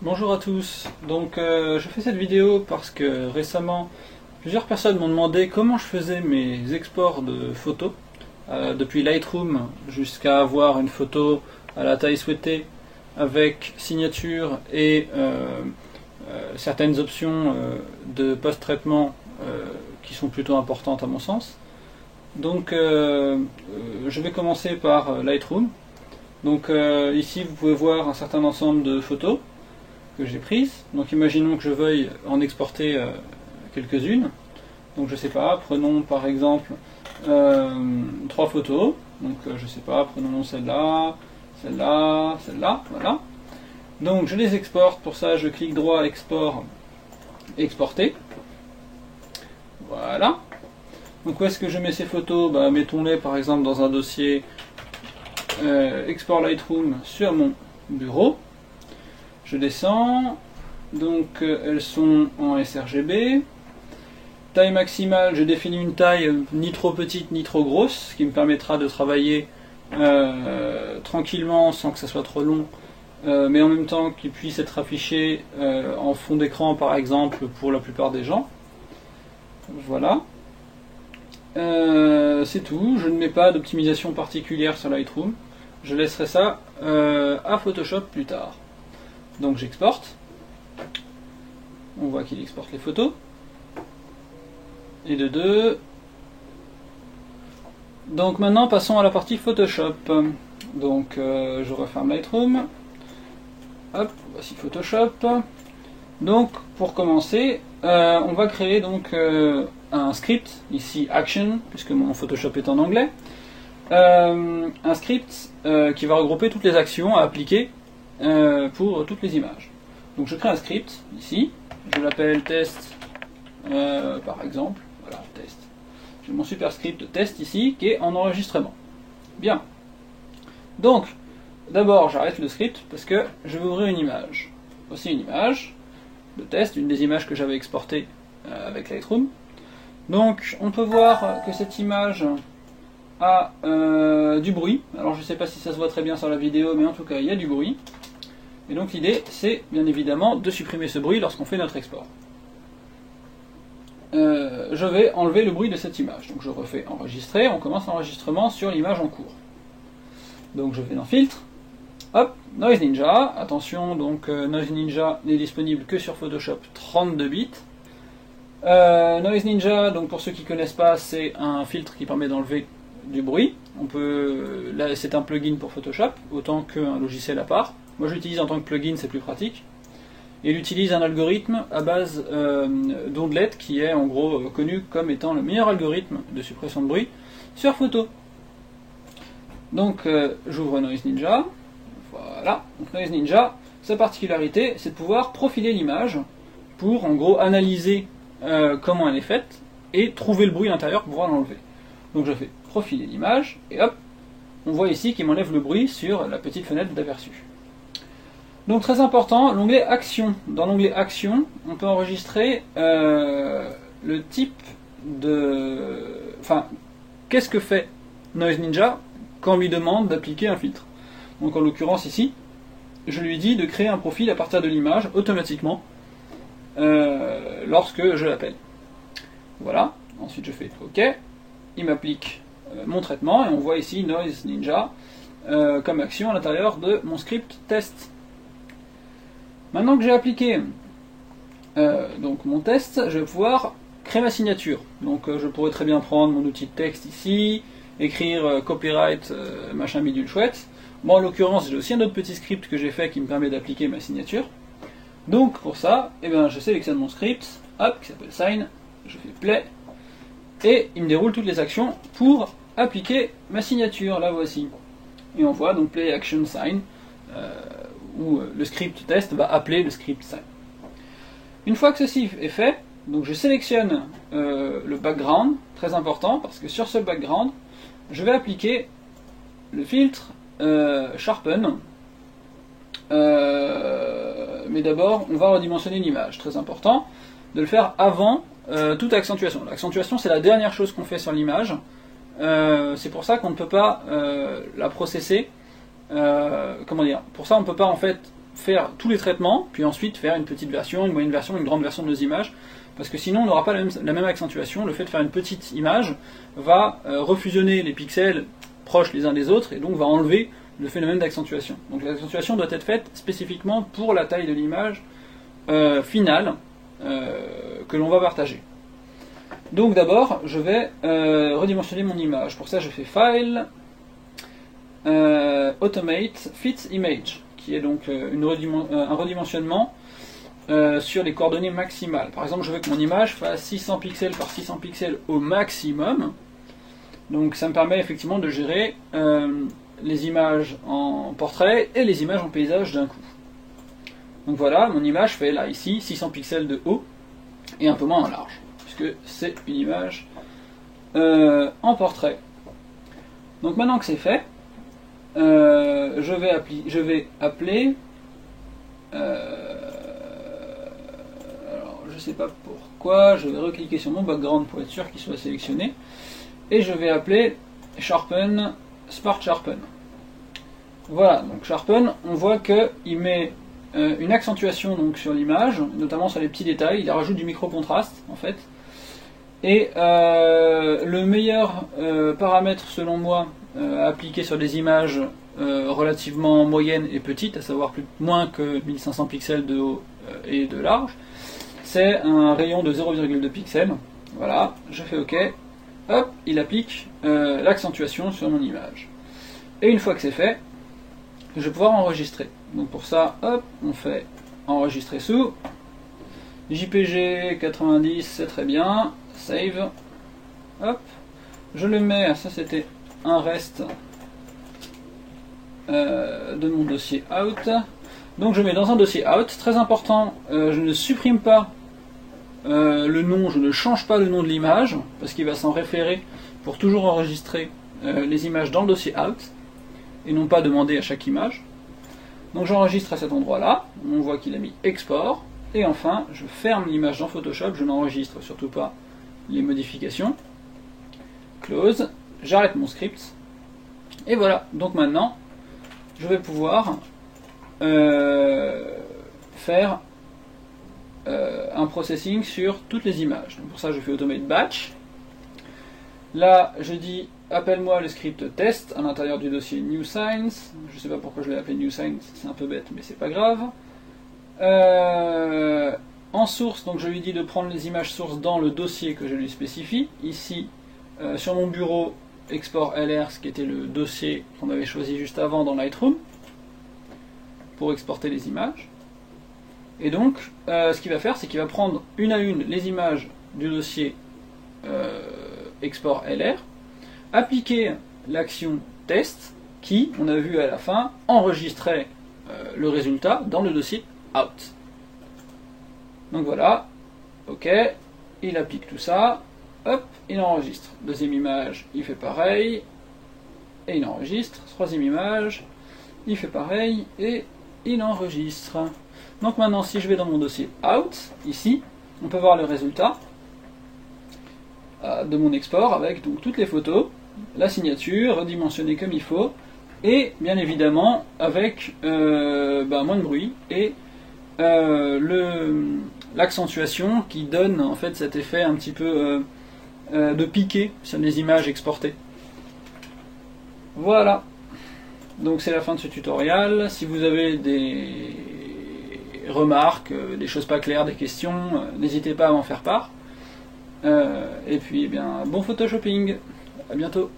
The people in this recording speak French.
Bonjour à tous. Donc je fais cette vidéo parce que récemment plusieurs personnes m'ont demandé comment je faisais mes exports de photos depuis Lightroom jusqu'à avoir une photo à la taille souhaitée avec signature et certaines options de post-traitement qui sont plutôt importantes à mon sens. Donc je vais commencer par Lightroom. Donc ici vous pouvez voir un certain ensemble de photos que j'ai prises. Donc imaginons que je veuille en exporter quelques-unes. Donc je sais pas, prenons par exemple 3 photos. Donc je sais pas, prenons celle-là, celle-là, celle-là, voilà. Donc je les exporte, pour ça je clique droit export, exporter. Voilà. Donc où est-ce que je mets ces photos? Mettons-les par exemple dans un dossier export Lightroom sur mon bureau. Je descends, donc elles sont en sRGB. Taille maximale, je définis une taille ni trop petite ni trop grosse, ce qui me permettra de travailler tranquillement sans que ça soit trop long, mais en même temps qu'il puisse être affiché en fond d'écran par exemple pour la plupart des gens. Voilà. C'est tout, je ne mets pas d'optimisation particulière sur Lightroom. Je laisserai ça à Photoshop plus tard. Donc j'exporte. On voit qu'il exporte les photos. Et de 2. Donc maintenant passons à la partie Photoshop. Donc je referme Lightroom. Hop, voici Photoshop. Donc pour commencer, on va créer donc un script, ici Action, puisque mon Photoshop est en anglais. Un script qui va regrouper toutes les actions à appliquer pour toutes les images. Donc je crée un script ici, je l'appelle test par exemple, voilà, test. J'ai mon super script de test ici qui est en enregistrement. Bien. Donc, d'abord j'arrête le script parce que je vais ouvrir une image. Voici une image de test, une des images que j'avais exportées avec Lightroom. Donc on peut voir que cette image a du bruit. Alors je ne sais pas si ça se voit très bien sur la vidéo, mais en tout cas il y a du bruit. Et donc l'idée, c'est bien évidemment de supprimer ce bruit lorsqu'on fait notre export. Je vais enlever le bruit de cette image. Donc je refais enregistrer, on commence l'enregistrement sur l'image en cours. Donc je vais dans Filtre, hop, Noise Ninja. Attention, donc Noise Ninja n'est disponible que sur Photoshop 32 bits. Noise Ninja, donc pour ceux qui ne connaissent pas, c'est un filtre qui permet d'enlever du bruit. Là, c'est un plugin pour Photoshop, autant qu'un logiciel à part. Moi, je l'utilise en tant que plugin, c'est plus pratique. Et il utilise un algorithme à base d'ondelettes qui est en gros connu comme étant le meilleur algorithme de suppression de bruit sur photo. Donc, j'ouvre Noise Ninja. Voilà. Donc, Noise Ninja, sa particularité, c'est de pouvoir profiler l'image pour en gros analyser comment elle est faite et trouver le bruit à l'intérieur pour pouvoir l'enlever. Donc, je fais profiler l'image et hop, on voit ici qu'il m'enlève le bruit sur la petite fenêtre d'aperçu. Donc très important, l'onglet Action. Dans l'onglet Action, on peut enregistrer le type de... Enfin, qu'est-ce que fait Noise Ninja quand on lui demande d'appliquer un filtre. Donc en l'occurrence ici, je lui dis de créer un profil à partir de l'image automatiquement lorsque je l'appelle. Voilà, ensuite je fais OK, il m'applique mon traitement et on voit ici Noise Ninja comme action à l'intérieur de mon script test. Maintenant que j'ai appliqué donc mon test, je vais pouvoir créer ma signature. Donc je pourrais très bien prendre mon outil de texte ici, écrire copyright machin bidule chouette. Bon, en l'occurrence, j'ai aussi un autre petit script que j'ai fait qui me permet d'appliquer ma signature. Donc pour ça, je sélectionne mon script, hop, qui s'appelle sign, je fais play, et il me déroule toutes les actions pour appliquer ma signature. La voici. Et on voit donc play action sign. Où le script test va appeler le script sign. Une fois que ceci est fait, donc je sélectionne le background, très important, parce que sur ce background, je vais appliquer le filtre Sharpen. Mais d'abord, on va redimensionner l'image, très important, de le faire avant toute accentuation. L'accentuation, c'est la dernière chose qu'on fait sur l'image. C'est pour ça qu'on ne peut pas la processer. Comment dire, pour ça on ne peut pas en fait faire tous les traitements, puis ensuite faire une petite version, une moyenne version, une grande version de nos images, parce que sinon on n'aura pas la même accentuation. Le fait de faire une petite image va refusionner les pixels proches les uns des autres, et donc va enlever le phénomène d'accentuation. Donc l'accentuation doit être faite spécifiquement pour la taille de l'image finale que l'on va partager. Donc d'abord, je vais redimensionner mon image. Pour ça, je fais File, Automate, Fit Image, qui est donc un redimensionnement sur les coordonnées maximales. Par exemple, je veux que mon image fasse 600 pixels par 600 pixels au maximum. Donc ça me permet effectivement de gérer les images en portrait et les images en paysage d'un coup. Donc voilà, mon image fait là, ici, 600 pixels de haut et un peu moins en large, puisque c'est une image en portrait. Donc maintenant que c'est fait, je vais appeler alors je sais pas pourquoi, je vais recliquer sur mon background pour être sûr qu'il soit sélectionné, et je vais appeler Sharpen, Smart Sharpen. Voilà, donc Sharpen, on voit qu'il met une accentuation donc sur l'image, notamment sur les petits détails, il rajoute du micro-contraste en fait. Et le meilleur paramètre selon moi à appliquer sur des images relativement moyennes et petites, à savoir moins que 1500 pixels de haut et de large, c'est un rayon de 0,2 pixels. Voilà, je fais OK, hop, il applique l'accentuation sur mon image. Et une fois que c'est fait, je vais pouvoir enregistrer. Donc pour ça, hop, on fait enregistrer sous, JPG 90, c'est très bien, save, hop, je le mets, ça c'était un reste de mon dossier out, donc je mets dans un dossier out, très important, je ne supprime pas le nom, je ne change pas le nom de l'image, parce qu'il va s'en référer pour toujours enregistrer les images dans le dossier out, et non pas demander à chaque image. Donc j'enregistre à cet endroit-là, on voit qu'il a mis export, et enfin je ferme l'image dans Photoshop, je n'enregistre surtout pas les modifications, close, j'arrête mon script, et voilà, donc maintenant je vais pouvoir faire un processing sur toutes les images. Donc pour ça je fais Automate Batch, là je dis appelle-moi le script test à l'intérieur du dossier New Science. Je ne sais pas pourquoi je l'ai appelé New Science, c'est un peu bête, mais c'est pas grave. En source, donc je lui dis de prendre les images sources dans le dossier que je lui spécifie. Ici, sur mon bureau, export LR, ce qui était le dossier qu'on avait choisi juste avant dans Lightroom, pour exporter les images. Et donc, ce qu'il va faire, c'est qu'il va prendre une à une les images du dossier export LR, appliquer l'action test qui, on a vu à la fin, enregistrait le résultat dans le dossier out. Donc voilà, ok, il applique tout ça, hop, il enregistre. Deuxième image, il fait pareil, et il enregistre. Troisième image, il fait pareil, et il enregistre. Donc maintenant, si je vais dans mon dossier out, ici, on peut voir le résultat de mon export avec donc toutes les photos, la signature, redimensionnée comme il faut, et bien évidemment avec moins de bruit et l'accentuation qui donne en fait cet effet un petit peu de piqué sur les images exportées. Voilà, donc c'est la fin de ce tutoriel. Si vous avez des remarques, des choses pas claires, des questions, n'hésitez pas à m'en faire part. Et puis, eh bien, bon photoshopping, à bientôt.